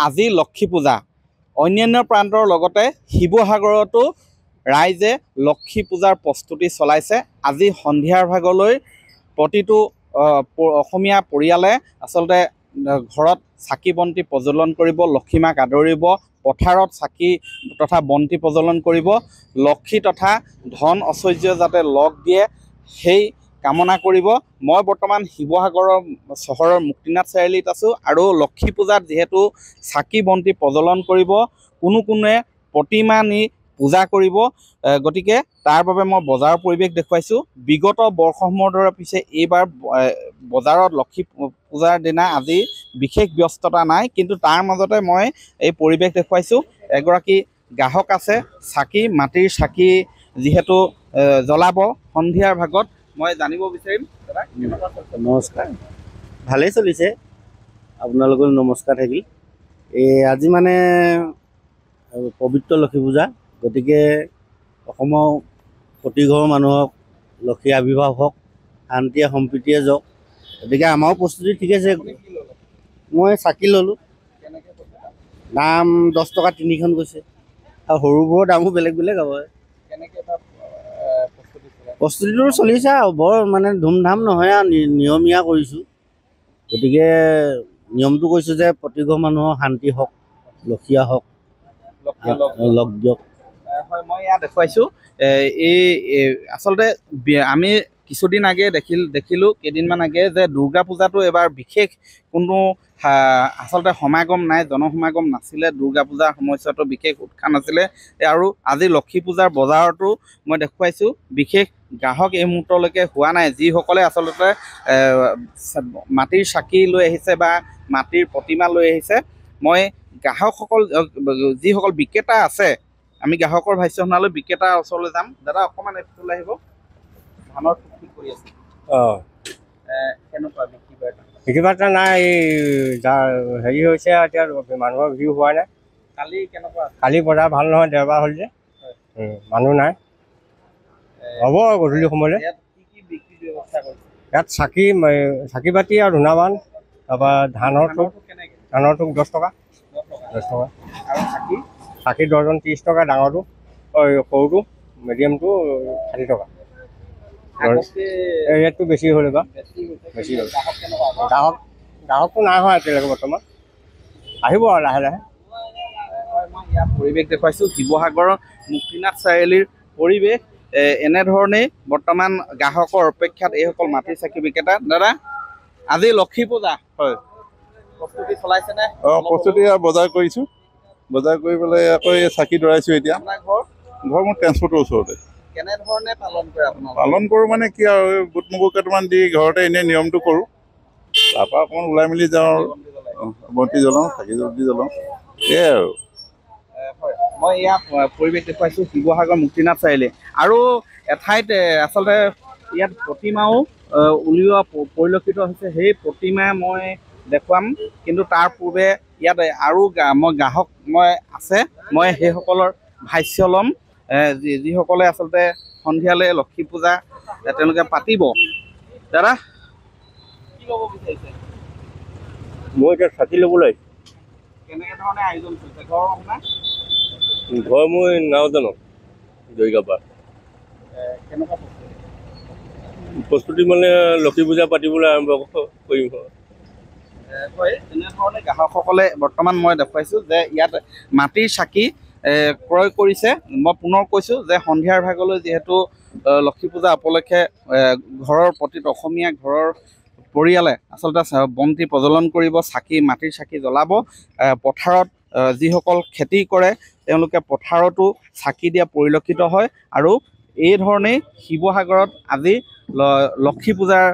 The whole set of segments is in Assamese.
আজি লক্ষী পূজা অন্যান্য প্ৰান্তৰ লগতে শিৱসাগৰতো ৰাইজে লক্ষী পূজাৰ প্ৰস্তুতি চলাইছে। আজি সন্ধিয়াৰ ভাগলৈ প্ৰতিটো অসমীয়া পৰিয়ালে আচলতে ঘৰত চাকি বন্তি প্ৰজ্বলন কৰিব, লক্ষীমাক আদৰিব, পথাৰত চাকি তথা বন্তি প্ৰজ্বলন কৰিব, লক্ষী তথা ধন ঐশ্বৰ্য যাতে লগ দিয়ে সেই কামনা কৰিব। মই বৰ্তমান শিৱসাগৰৰ চহৰৰ মুক্তিনাথ চাৰিআলিত আছোঁ আৰু লক্ষী পূজাত যিহেতু চাকি বন্তি প্ৰজ্বলন কৰিব, কোনোৱে প্ৰতিমা নি পূজা কৰিব, গতিকে তাৰ বাবে মই বজাৰৰ পৰিৱেশ দেখুৱাইছোঁ। বিগত বৰ্ষসমূহৰ দৰে পিছে এইবাৰ বজাৰত লক্ষী পূজাৰ দিনা আজি বিশেষ ব্যস্ততা নাই, কিন্তু তাৰ মাজতে মই এই পৰিৱেশ দেখুৱাইছোঁ। এগৰাকী গ্ৰাহক আছে, মাটিৰ চাকি যিহেতু জ্বলাব সন্ধিয়াৰ ভাগত, মই জানিব বিচাৰিম। নমস্কাৰ, ভালেই চলিছে, আপোনালোকৰ নমস্কাৰ থাকিল। আজি মানে পবিত্ৰ লক্ষী পূজা, গতিকে অসমৰ প্ৰতি ঘৰৰ মানুহক লক্ষী আৱিৰ্ভাৱ হওক, শান্তিয়ে সম্প্ৰীতিয়ে যাওক, গতিকে আমাৰো প্ৰস্তুতি ঠিক আছে। মই চাকি ল'লোঁ, দাম 10 টকা 3খন গৈছে, আৰু সৰুবোৰৰ দামো বেলেগ বেলেগ হ'ব। প্ৰস্তুতিটো চলিছে আৰু বৰ মানে ধুমধাম নহয় আৰু নিয়মীয়া কৰিছোঁ। গতিকে নিয়মটো কৈছোঁ যে প্ৰতি ঘৰ মানুহৰ শান্তি হওক, লক্ষীয়া হওক, লগ দিয়ক। হয়, মই ইয়াত দেখুৱাইছোঁ। এই আচলতে আমি কিছুদিন আগে দেখিলোঁ কেইদিনমান আগে যে দুৰ্গা পূজাটো এবাৰ বিশেষ কোনো আচলতে সমাগম নাই, জনসমাগম নাছিলে। দুৰ্গা পূজাৰ সময়ছোৱাতো বিশেষ উৎসাহ নাছিলে, আৰু আজি লক্ষী পূজাৰ বজাৰতো মই দেখুৱাইছোঁ বিশেষ গ্ৰাহক এই মুহূৰ্তলৈকে হোৱা নাই। যিসকলে আচলতে মাটিৰ চাকি লৈ আহিছে বা মাটিৰ প্ৰতিমা লৈ আহিছে, মই গ্ৰাহকসকল যিসকল বিক্ৰেতা আছে, আমি গ্ৰাহকৰ ভাষ্য শুনালৈ বিক্ৰেতাৰ ওচৰলৈ যাম। দাদা অকণমান এইফালে আহিব। ধানৰ খেতি কৰি আছে, কেনেকুৱা বিক্ৰী বাৰ্তা নাই, হেৰি হৈছে এতিয়া মানুহৰ ভিৰ হোৱা নাই। কালি কেনেকুৱা? কালি বজাৰ ভাল নহয়, দেওবাৰ হ'ল যে মানুহ নাই। হ'ব গধূলি সময়লৈ। ইয়াত চাকি বাতি আৰু ধূনাবান, তাৰপৰা ধানৰ থোক 10 টকা। চাকি ডৰ্জন 30 টকা, ডাঙৰটো সৰুটো মিডিয়ামটো 60 টকা। ৰেটটো বেছি হ'ল এইবাৰ, বেছি হ'ল। গ্ৰাহকটো নাই হোৱা এতিয়ালৈকে বৰ্তমান, আহিব আৰু লাহে লাহে। মই ইয়াত পৰিৱেশ দেখুৱাইছোঁ, শিৱসাগৰৰ মুক্তিনাথ চাৰিআলিৰ পৰিৱেশ এনেধৰণেই বৰ্তমান গ্ৰাহকৰ অপেক্ষাত এইসকল মাটিৰ চাকি বিক্ৰেতা। দাদা আজি লক্ষী পূজা, হয়, প্ৰস্তুতি চলাইছেনে? প্ৰস্তুতি বজাৰ কৰিছোঁ, বজাৰ কৰি পেলাই আকৌ চাকি ধৰাইছোঁ। এতিয়া ঘৰ মোৰ ট্ৰেন্সপৰ্টৰ ওচৰতে। কেনেধৰণে পালন কৰে আপোনালোকে? পালন কৰোঁ মানে কি আৰু বুট মগু কেইটামান দি ঘৰতে এনেই নিয়মটো কৰোঁ, তাৰপৰা অকণমান ওলাই মেলি যাওঁ আৰু বন্তি জ্বলাওঁ, চাকি বন্তি জ্বলাওঁ, সেয়াই আৰু। মই ইয়াত পৰিৱেশ দেখুৱাইছোঁ শিৱসাগৰ মুক্তিনাথ চাৰিআলি, আৰু এঠাইত আচলতে ইয়াত প্ৰতিমাও উলিওৱা পৰিলক্ষিত হৈছে। সেই প্ৰতিমা মই দেখুৱাম, কিন্তু তাৰ পূৰ্বে ইয়াত আৰু মই গ্ৰাহক আছে, মই সেইসকলৰ ভাষ্য ল'ম, যিসকলে আচলতে সন্ধিয়ালৈ লক্ষী পূজা তেওঁলোকে পাতিব। দাদা কি ল'ব বিচাৰিছে? মই এতিয়া চাকি ল'বলৈ। কেনেকৈ ধৰণে আয়োজন কৰিছে? ঘৰ আপোনাৰ? ঘৰ মই নাওজানো, দৰিগাপাৰ। কেনেকুৱা প্ৰস্তুতি মানে লক্ষী পূজা পাতিবলৈ আৰম্ভ কৰিম। হয়, তেনেধৰণে গ্ৰাহকসকলে বৰ্তমান মই দেখুৱাইছোঁ যে ইয়াত মাটিৰ চাকি ক্ৰয় কৰিছে। মই পুনৰ কৈছোঁ যে সন্ধিয়াৰ ভাগলৈ যিহেতু লক্ষী পূজা উপলক্ষে ঘৰৰ প্ৰতিটো অসমীয়া ঘৰৰ পৰিয়ালে আচলতে বন্তি প্ৰজ্বলন কৰিব, মাটিৰ চাকি জ্বলাব। পথাৰত যিসকল খেতি কৰে তেওঁলোকে পথাৰতো চাকি দিয়া পৰিলক্ষিত হয়, আৰু এই ধৰণেই শিৱসাগৰত আজি লক্ষী পূজাৰ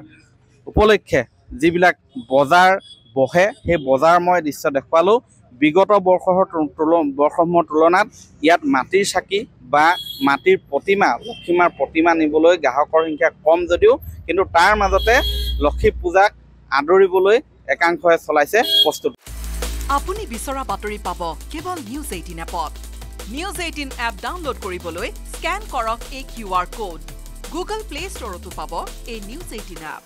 উপলক্ষে যিবিলাক বজাৰ বহে, সেই বজাৰময় দৃশ্য দেখুৱালোঁ। বিগত বৰ্ষসমূহৰ তুলনাত ইয়াত মাটিৰ চাকি বা মাটিৰ প্ৰতিমা, লক্ষীমাৰ প্ৰতিমা নিবলৈ গ্ৰাহকৰ সংখ্যা কম যদিও, কিন্তু তাৰ মাজতে লক্ষী পূজাক আদৰিবলৈ একাংশই চলাইছে প্ৰস্তুতি। আপুনি বিচৰা বাতৰি পাব কেৱল নিউজ 18 এপত। নিউজ 18 এপ ডাউনলোড কৰিবলৈ স্কেন কৰক এই QR কোড। গুগল প্লে ষ্টৰতো পাব এই নিউজ 18 এপ।